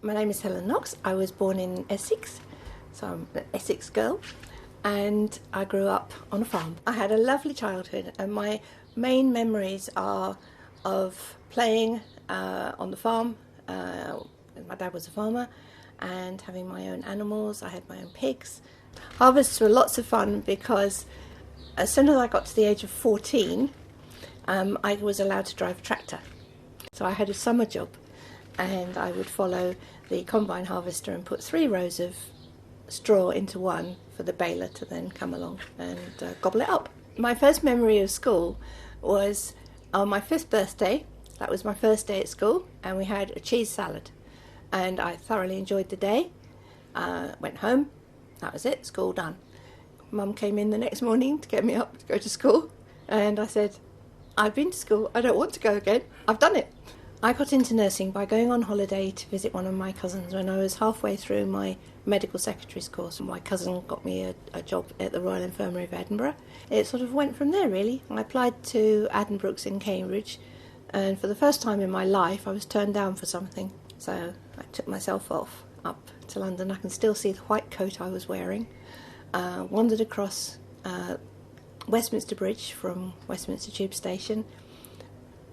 My name is Helen Knox. I was born in Essex, so I'm an Essex girl, and I grew up on a farm. I had a lovely childhood, and my main memories are of playing on the farm. My dad was a farmer, and having my own animals. I had my own pigs. Harvests were lots of fun because as soon as I got to the age of 14, I was allowed to drive a tractor. So I had a summer job, and I would follow the combine harvester and put 3 rows of straw into one for the baler to then come along and gobble it up. My first memory of school was on my 5th birthday. That was my first day at school, and we had a cheese salad, and I thoroughly enjoyed the day. Went home, that was it, school done. Mum came in the next morning to get me up to go to school, and I said, I've been to school, I don't want to go again, I've done it. I got into nursing by going on holiday to visit one of my cousins when I was halfway through my medical secretary's course. My cousin got me a job at the Royal Infirmary of Edinburgh. It sort of went from there, really. I applied to Addenbrooke's in Cambridge, and for the first time in my life I was turned down for something. So I took myself off up to London. I can still see the white coat I was wearing. Wandered across Westminster Bridge from Westminster Tube Station,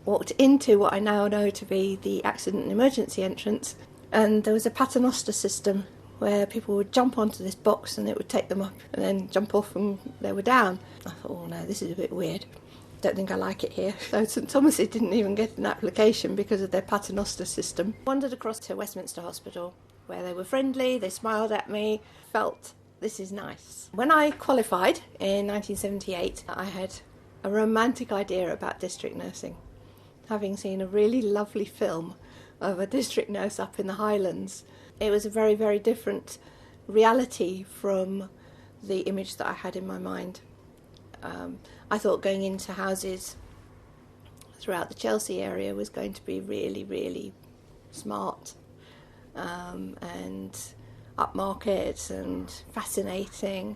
walked into what I now know to be the accident and emergency entrance, and there was a paternoster system where people would jump onto this box and it would take them up and then jump off and they were down. I thought, oh no, this is a bit weird. Don't think I like it here. So St Thomas's didn't even get an application because of their paternoster system. Wandered across to Westminster Hospital where they were friendly, they smiled at me, felt this is nice. When I qualified in 1978, I had a romantic idea about district nursing. Having seen a really lovely film of a district nurse up in the Highlands, it was a very, very different reality from the image that I had in my mind. I thought going into houses throughout the Chelsea area was going to be really, really smart and upmarket and fascinating.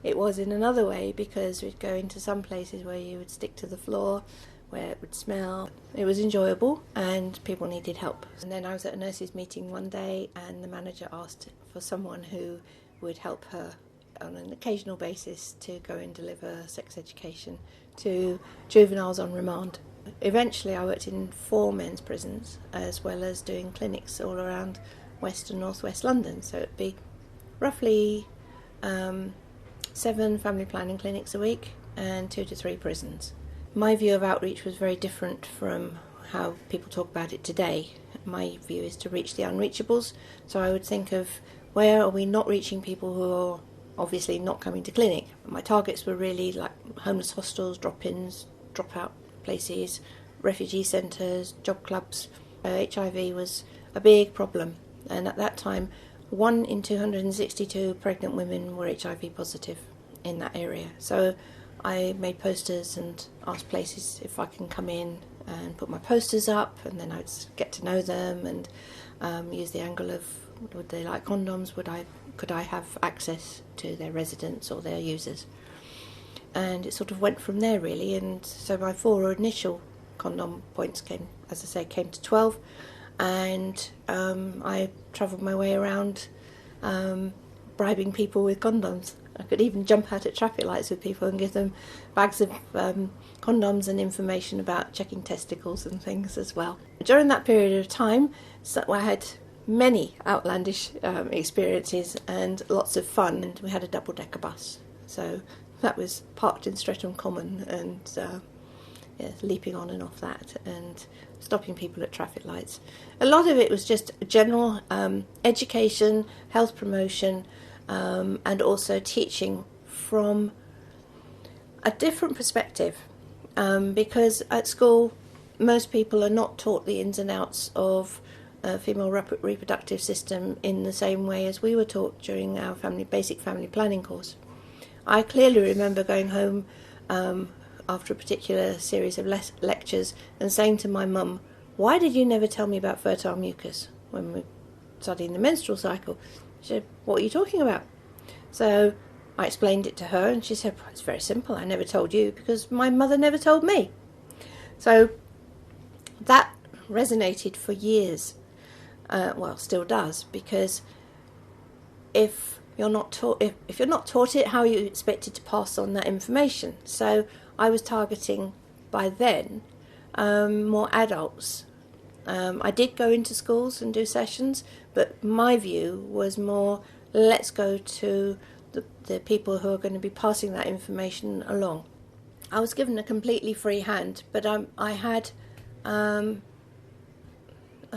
It was in another way because we'd go into some places where you would stick to the floor, where it would smell. It was enjoyable and people needed help. And then I was at a nurses' meeting one day and the manager asked for someone who would help her on an occasional basis to go and deliver sex education to juveniles on remand. Eventually I worked in 4 men's prisons as well as doing clinics all around West and North West London, so it'd be roughly 7 family planning clinics a week and 2 to 3 prisons. My view of outreach was very different from how people talk about it today. My view is to reach the unreachables, so I would think of where are we not reaching people who are obviously not coming to clinic. My targets were really like homeless hostels, drop-ins, drop-out places, refugee centres, job clubs. HIV was a big problem, and at that time 1 in 262 pregnant women were HIV positive in that area. So I made posters and asked places if I can come in and put my posters up, and then I'd get to know them and use the angle of would they like condoms, could I have access to their residents or their users. And it sort of went from there really, and so my 4 initial condom points came to 12, and I travelled my way around bribing people with condoms. I could even jump out at traffic lights with people and give them bags of condoms and information about checking testicles and things as well. During that period of time, I had many outlandish experiences and lots of fun, and we had a double-decker bus. So that was parked in Streatham Common and leaping on and off that and stopping people at traffic lights. A lot of it was just general education, health promotion, and also teaching from a different perspective, because at school most people are not taught the ins and outs of female reproductive system in the same way as we were taught during our basic family planning course. I clearly remember going home after a particular series of lectures and saying to my mum, why did you never tell me about fertile mucus when we were studying the menstrual cycle? She said, what are you talking about? So I explained it to her and she said, well, it's very simple, I never told you because my mother never told me. So that resonated for years. well, still does, because if you're not taught, if you're not taught it, how are you expected to pass on that information? So I was targeting by then more adults. I did go into schools and do sessions, but my view was more, let's go to the people who are going to be passing that information along. I was given a completely free hand, but I had a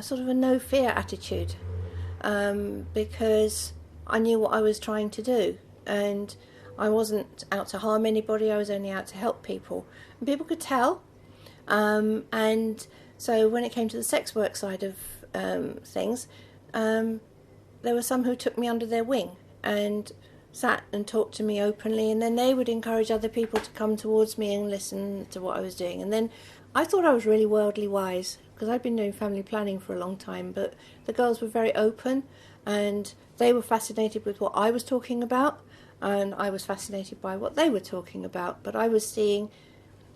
sort of a no fear attitude, because I knew what I was trying to do, and I wasn't out to harm anybody. I was only out to help people, and people could tell. And so when it came to the sex work side of things, there were some who took me under their wing and sat and talked to me openly, and then they would encourage other people to come towards me and listen to what I was doing. And then I thought I was really worldly wise, because I'd been doing family planning for a long time, but the girls were very open, and they were fascinated with what I was talking about, and I was fascinated by what they were talking about. But I was seeing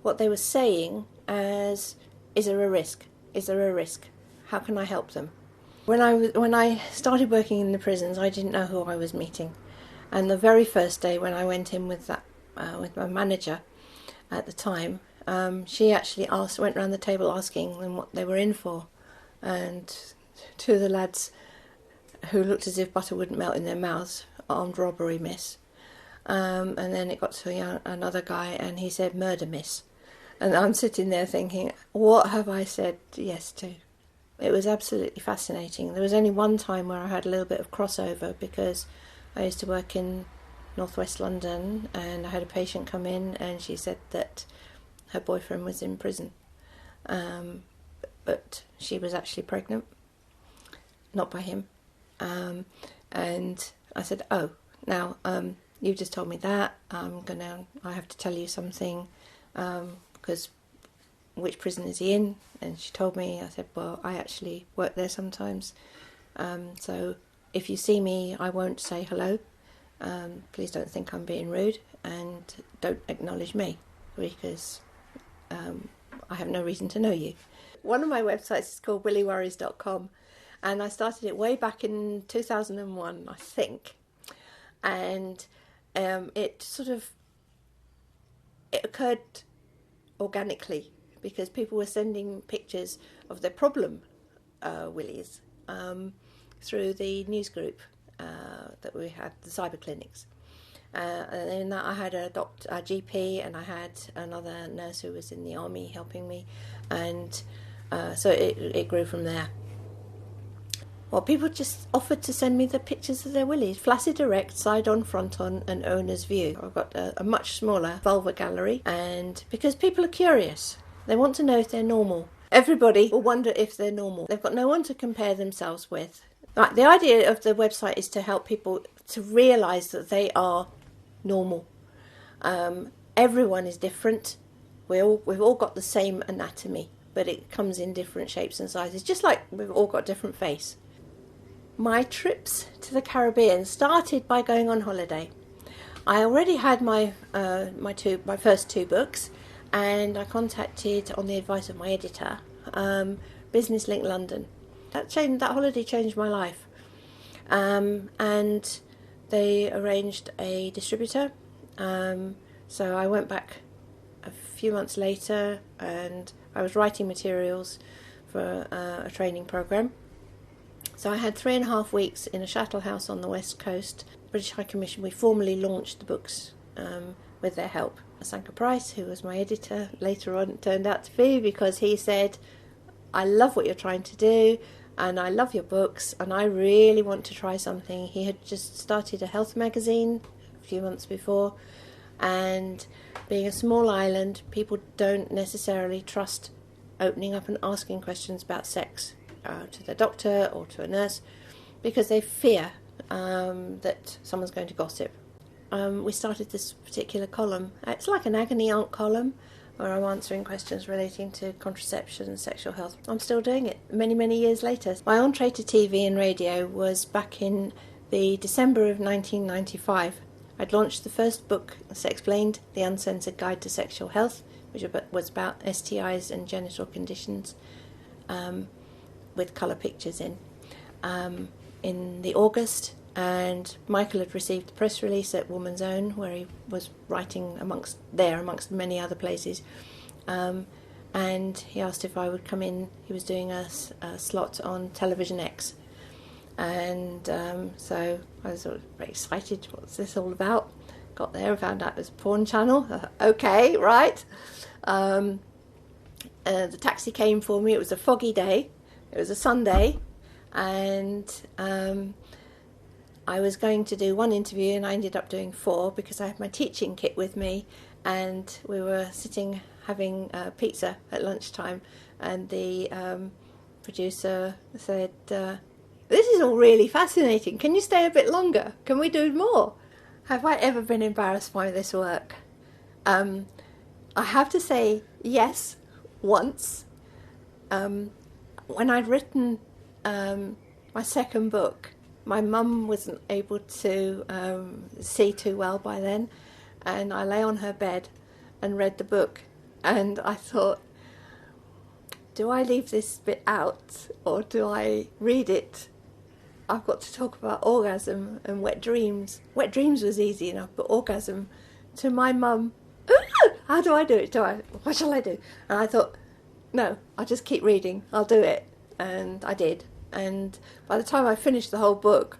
what they were saying as, is there a risk? Is there a risk? How can I help them? When I started working in the prisons, I didn't know who I was meeting. And the very first day when I went in with with my manager at the time, she actually went around the table asking them what they were in for. And two of the lads, who looked as if butter wouldn't melt in their mouths, armed robbery, miss. And then it got to another guy, and he said, murder, miss. And I'm sitting there thinking, what have I said yes to? It was absolutely fascinating. There was only one time where I had a little bit of crossover, because I used to work in northwest London, and I had a patient come in, and she said that her boyfriend was in prison, but she was actually pregnant, not by him. And I said, oh, now you've just told me that, I have to tell you something, because which prison is he in? And she told me. I said, well, I actually work there sometimes, so if you see me, I won't say hello. Please don't think I'm being rude, and don't acknowledge me, because I have no reason to know you. One of my websites is called willyworries.com, and I started it way back in 2001, I think. And it occurred organically, because people were sending pictures of their problem willies through the news group that we had, the cyber clinics. And in that I had a GP, and I had another nurse who was in the army helping me, and so it grew from there. Well, people just offered to send me the pictures of their willies, flaccid, erect, side on, front on, and owner's view. I've got a much smaller vulva gallery, and because people are curious, they want to know if they're normal. Everybody will wonder if they're normal. They've got no one to compare themselves with. Right, the idea of the website is to help people to realise that they are normal. Everyone is different. We've all got the same anatomy, but it comes in different shapes and sizes, just like we've all got a different face. My trips to the Caribbean started by going on holiday. I already had my first two books, and I contacted, on the advice of my editor, Business Link London. That holiday changed my life, and they arranged a distributor. So I went back a few months later, and I was writing materials for a training programme. So I had 3.5 weeks in a chattel house on the west coast. British High Commission, we formally launched the books with their help. Sanka Price, who was my editor, later on turned out to be, because he said, I love what you're trying to do, and I love your books, and I really want to try something. He had just started a health magazine a few months before, and being a small island, people don't necessarily trust opening up and asking questions about sex to their doctor or to a nurse, because they fear that someone's going to gossip. We started this particular column. It's like an agony aunt column, where I'm answering questions relating to contraception and sexual health. I'm still doing it many, many years later. My entree to TV and radio was back in the December of 1995. I'd launched the first book, Sexplained, The Uncensored Guide to Sexual Health, which was about STIs and genital conditions, with colour pictures in. in the August, and Michael had received a press release at Woman's Own where he was writing amongst many other places, and he asked if I would come in. He was doing a slot on Television X, and so I was sort of very excited. What's this all about? Got there and found out it was a porn channel. Okay, right. The taxi came for me. It was a foggy day. It was a Sunday, and I was going to do one interview, and I ended up doing 4 because I had my teaching kit with me, and we were sitting having pizza at lunchtime, and the producer said, "This is all really fascinating. Can you stay a bit longer? Can we do more?" Have I ever been embarrassed by this work? I have to say yes, once. When I'd written my second book, my mum wasn't able to see too well by then, and I lay on her bed and read the book, and I thought, do I leave this bit out or do I read it? I've got to talk about orgasm and wet dreams. Wet dreams was easy enough, but orgasm, to my mum, how do I do it? What shall I do? And I thought, no, I'll just keep reading. I'll do it. And I did. And by the time I finished the whole book,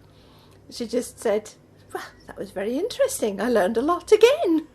she just said, "Well, that was very interesting. I learned a lot again."